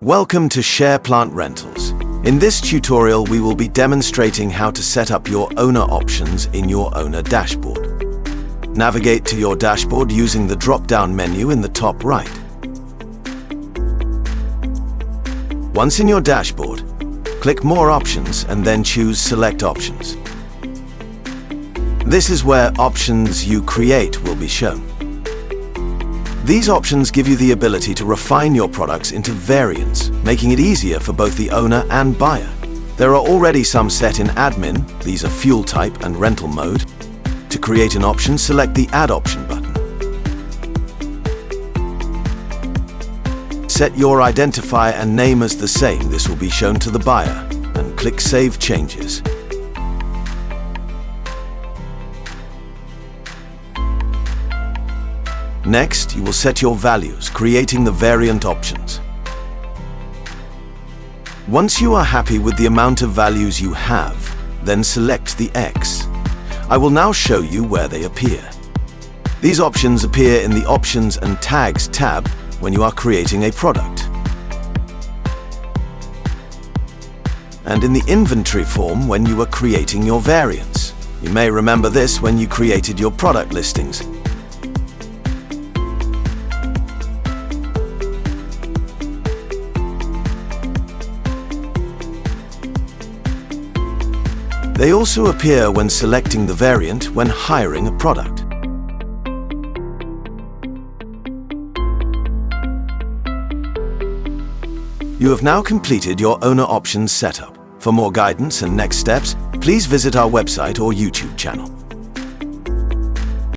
Welcome to Share Plant Rentals. In this tutorial, we will be demonstrating how to set up your owner options in your owner dashboard. Navigate to your dashboard using the drop-down menu in the top right. Once in your dashboard, click More Options and then choose Select Options. This is where options you create will be shown. These options give you the ability to refine your products into variants, making it easier for both the owner and buyer. There are already some set in admin, these are fuel type and rental mode. To create an option, select the Add Option button. Set your identifier and name as the same, this will be shown to the buyer, and click Save Changes. Next, you will set your values, creating the variant options. Once you are happy with the amount of values you have, then select the X. I will now show you where they appear. These options appear in the Options and Tags tab when you are creating a product, and in the inventory form when you are creating your variants. You may remember this when you created your product listings. They also appear when selecting the variant when hiring a product. You have now completed your owner options setup. For more guidance and next steps, please visit our website or YouTube channel.